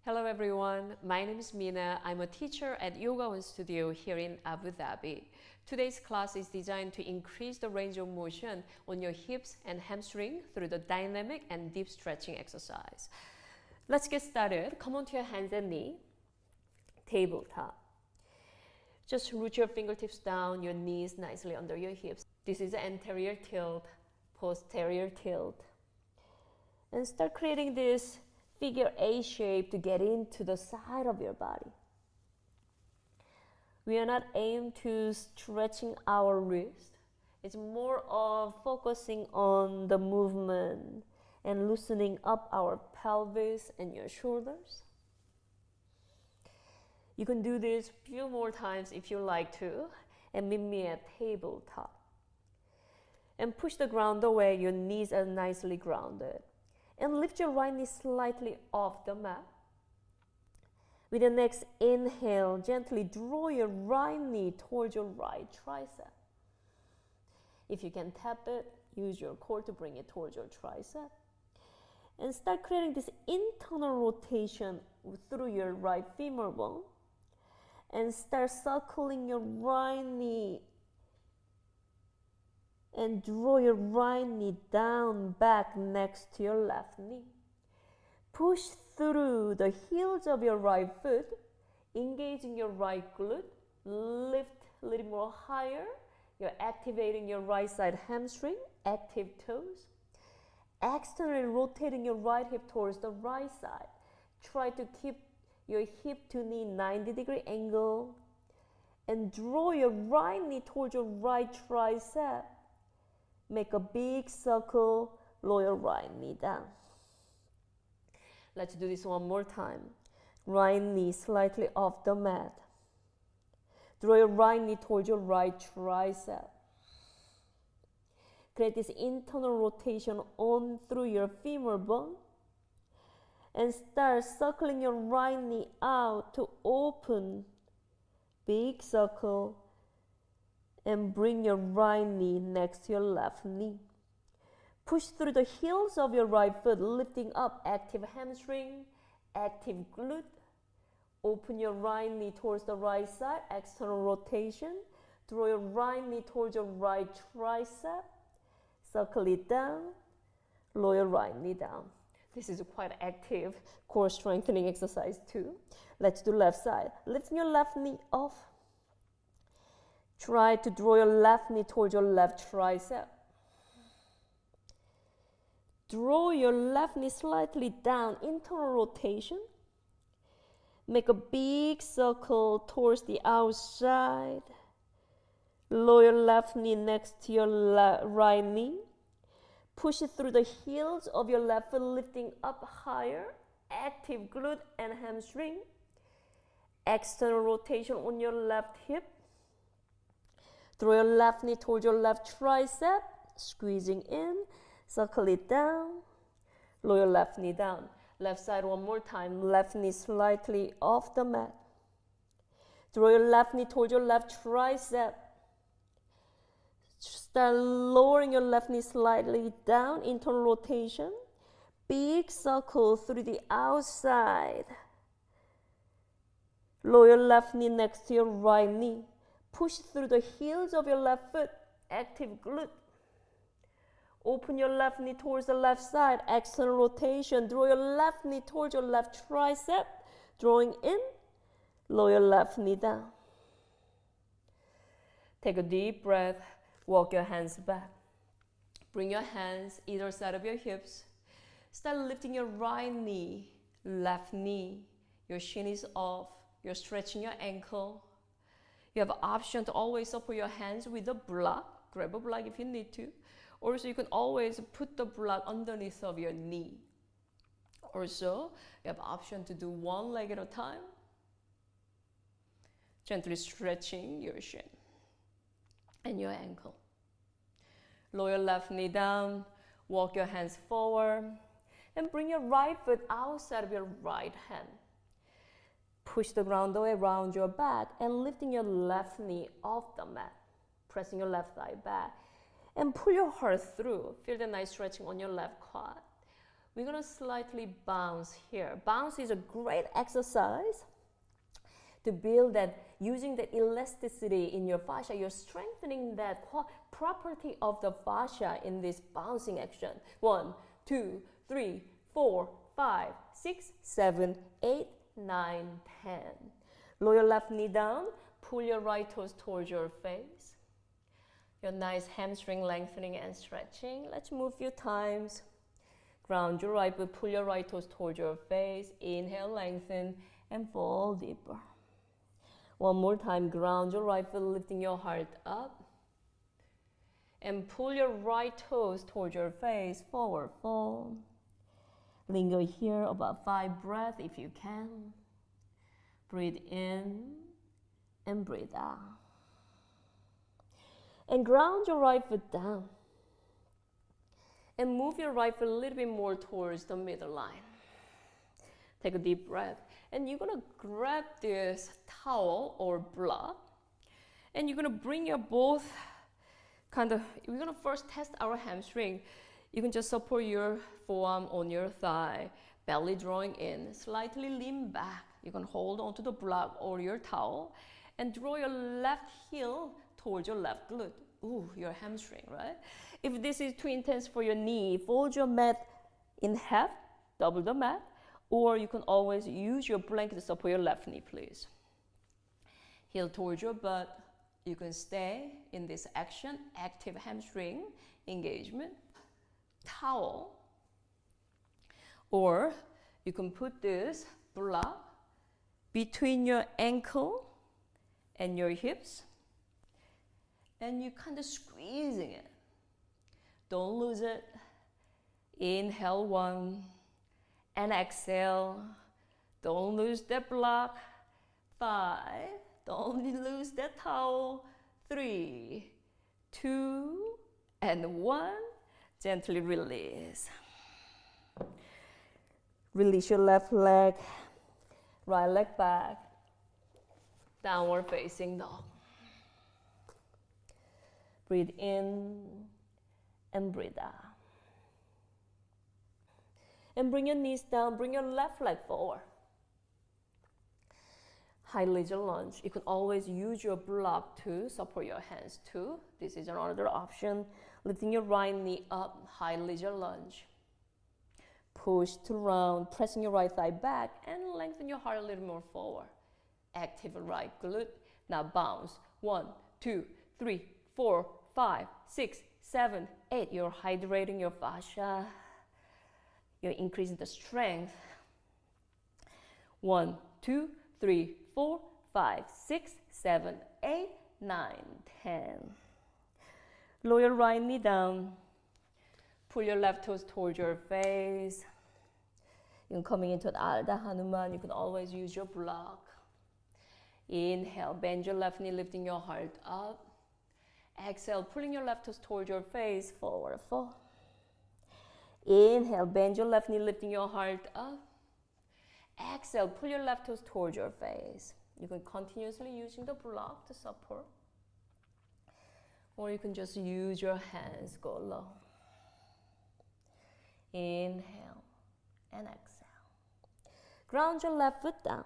Hello everyone, my name is Mina. I'm a teacher at Yoga One Studio here in Abu Dhabi. Today's class is designed to increase the range of motion on your hips and hamstring through the dynamic and deep stretching exercise. Let's get started. Come onto your hands and knee, tabletop. Just root your fingertips down, your knees nicely under your hips. This is anterior tilt, posterior tilt. And start creating this figure A shape to get into the side of your body. We are not aimed to stretching our wrist. It's more of focusing on the movement and loosening up our pelvis and your shoulders. You can do this a few more times if you like to, and meet me at tabletop. And push the ground away, your knees are nicely grounded. And lift your right knee slightly off the mat. With the next inhale, gently draw your right knee towards your right tricep. If you can tap it, use your core to bring it towards your tricep. And start creating this internal rotation through your right femur bone. And start circling your right knee and draw your right knee down back next to your left knee. Push through the heels of your right foot, engaging your right glute. Lift a little more higher. You're activating your right side hamstring, active toes. Externally rotating your right hip towards the right side. Try to keep your hip to knee 90-degree angle. And draw your right knee towards your right tricep. Make a big circle, lower your right knee down. Let's do this one more time. Right knee slightly off the mat. Draw your right knee towards your right tricep. Create this internal rotation on through your femur bone. And start circling your right knee out to open. Big circle. And bring your right knee next to your left knee. Push through the heels of your right foot, lifting up active hamstring, active glute. Open your right knee towards the right side, external rotation. Draw your right knee towards your right tricep. Circle it down, lower your right knee down. This is a quite active core strengthening exercise too. Let's do left side. Lifting your left knee off. Try to draw your left knee towards your left tricep. Draw your left knee slightly down, internal rotation. Make a big circle towards the outside. Lower your left knee next to your right knee. Push it through the heels of your left foot, lifting up higher. Active glute and hamstring. External rotation on your left hip. Draw your left knee towards your left tricep, squeezing in, circle it down, lower your left knee down. Left side one more time, left knee slightly off the mat. Draw your left knee towards your left tricep. Start lowering your left knee slightly down, internal rotation. Big circle through the outside. Lower your left knee next to your right knee. Push through the heels of your left foot, active glute. Open your left knee towards the left side, external rotation. Draw your left knee towards your left tricep, drawing in, lower your left knee down. Take a deep breath, walk your hands back. Bring your hands either side of your hips. Start lifting your right knee, left knee. Your shin is off, you're stretching your ankle. You have an option to always support your hands with a block. Grab a block if you need to. Also, you can always put the block underneath of your knee. Also, you have an option to do one leg at a time. Gently stretching your shin and your ankle. Lower your left knee down. Walk your hands forward. And bring your right foot outside of your right hand. Push the ground away around your back and lifting your left knee off the mat. Pressing your left thigh back. And pull your heart through. Feel the nice stretching on your left quad. we're gonna slightly bounce here. Bounce is a great exercise to build that, using the elasticity in your fascia. You're strengthening that property of the fascia in this bouncing action. 1, 2, 3, 4, 5, 6, 7, 8, 9, 10. Lower your left knee down, pull your right toes towards your face. Your nice hamstring lengthening and stretching. Let's move a few times. Ground your right foot, pull your right toes towards your face. Inhale, lengthen, and fall deeper. One more time, ground your right foot, lifting your heart up. And pull your right toes towards your face, forward fold. Linger here about 5 breaths if you can. Breathe in and breathe out. And ground your right foot down. And move your right foot a little bit more towards the middle line. Take a deep breath. And you're gonna grab this towel or block. And you're gonna bring your both we're gonna first test our hamstring. You can just support your forearm on your thigh, belly drawing in, slightly lean back. You can hold onto the block or your towel and draw your left heel towards your left glute. Ooh, your hamstring, right? If this is too intense for your knee, fold your mat in half, double the mat, or you can always use your blanket to support your left knee, please. Heel towards your butt. You can stay in this action, active hamstring engagement, towel, or you can put this block between your ankle and your hips, and you're kind of squeezing it. Don't lose it. Inhale 1 and exhale. Don't lose that block. 5. Don't lose that towel. 3, 2, and 1. Gently release. Release your left leg, right leg back. Downward facing dog. Breathe in and breathe out. And bring your knees down, bring your left leg forward. High laser lunge. You can always use your block to support your hands too. This is another option. Lifting your right knee up, high laser lunge. Push to round, pressing your right thigh back and lengthen your heart a little more forward. Active right glute. Now bounce. 1, 2, 3, 4, 5, 6, 7, 8. You're hydrating your fascia. You're increasing the strength. 1, 2, 3, 4, 5, 6, 7, 8, 9, 10. Lower your right knee down. Pull your left toes towards your face. You're coming into the Ardha Hanuman. You can always use your block. Inhale, bend your left knee, lifting your heart up. Exhale, pulling your left toes towards your face, forward fold. Inhale, bend your left knee, lifting your heart up. Exhale, pull your left toes towards your face. You can continuously using the block to support. Or you can just use your hands, go low. Inhale and exhale. Ground your left foot down.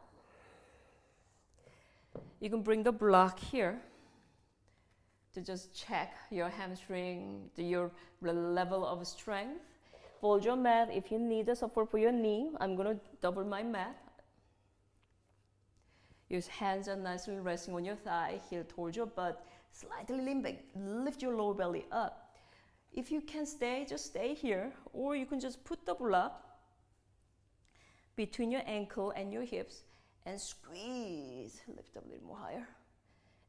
You can bring the block here to just check your hamstring, your level of strength. Fold your mat if you need the support for your knee. I'm going to double my mat. Your hands are nicely resting on your thigh, heel towards your butt. Slightly lean back, lift your lower belly up. If you can stay, just stay here. Or you can just put the block between your ankle and your hips and squeeze. Lift up a little more higher.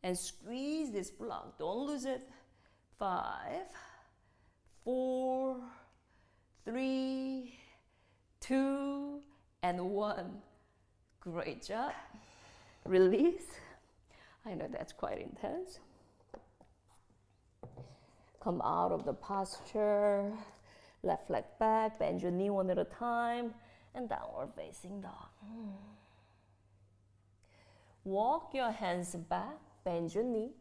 And squeeze this block. Don't lose it. 5, 4, 3, 2, and 1. Great job. Release. I know that's quite intense. Come out of the posture. Left leg back. Bend your knee one at a time. And downward facing dog. Walk your hands back. Bend your knee.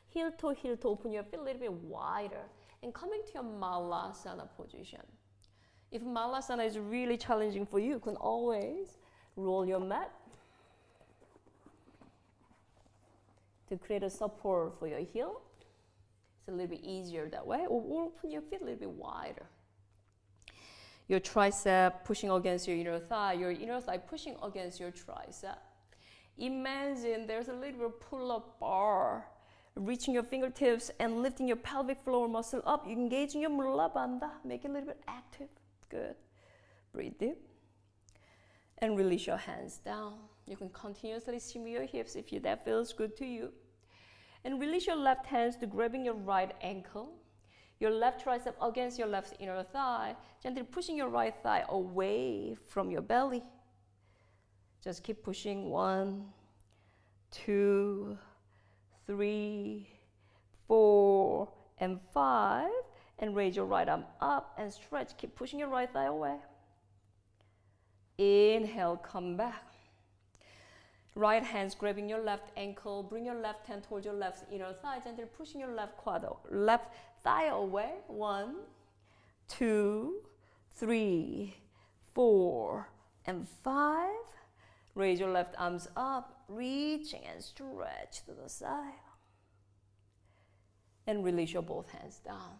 Heel to open your feet a little bit wider. And coming to your Malasana position. If Malasana is really challenging for you, you can always roll your mat to create a support for your heel. It's a little bit easier that way, or open your feet a little bit wider. Your tricep pushing against your inner thigh pushing against your tricep. Imagine there's a little pull-up bar, reaching your fingertips and lifting your pelvic floor muscle up. You're engaging your mula bandha, make it a little bit active. Good. Breathe deep. And release your hands down. You can continuously shimmy your hips if that feels good to you. And release your left hands to grabbing your right ankle. Your left tricep against your left inner thigh. Gently pushing your right thigh away from your belly. Just keep pushing. 1, 2, 3, 4, and 5. And raise your right arm up and stretch. Keep pushing your right thigh away. Inhale, come back. Right hand's grabbing your left ankle. Bring your left hand towards your left inner thigh. Gently pushing your left thigh away. 1, 2, 3, 4, and 5. Raise your left arms up, reaching and stretch to the side. And release your both hands down.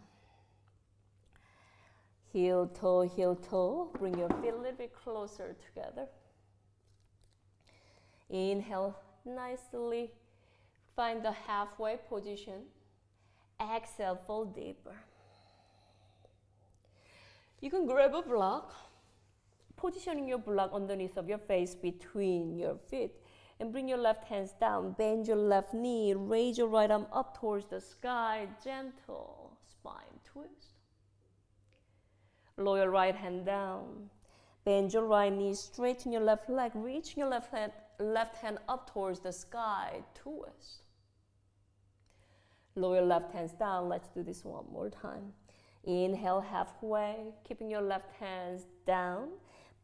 Heel, toe. Bring your feet a little bit closer together. Inhale, nicely. Find the halfway position. Exhale, fold deeper. You can grab a block, positioning your block underneath of your face between your feet. And bring your left hands down. Bend your left knee. Raise your right arm up towards the sky. Gentle spine twist. Lower your right hand down. Bend your right knee, straighten your left leg, reach your left hand up towards the sky, twist. Lower your left hands down. Let's do this one more time. Inhale halfway, keeping your left hands down.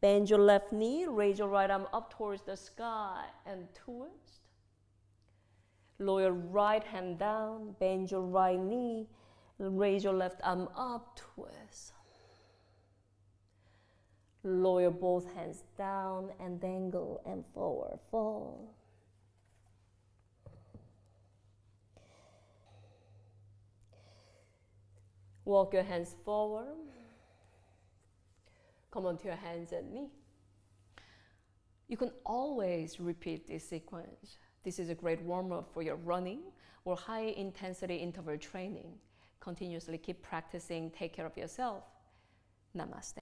Bend your left knee, raise your right arm up towards the sky and twist. Lower your right hand down, bend your right knee, raise your left arm up, twist. Lower both hands down and dangle and forward fold. Walk your hands forward. Come onto your hands and knee. You can always repeat this sequence. This is a great warm-up for your running or high-intensity interval training. Continuously keep practicing. Take care of yourself. Namaste.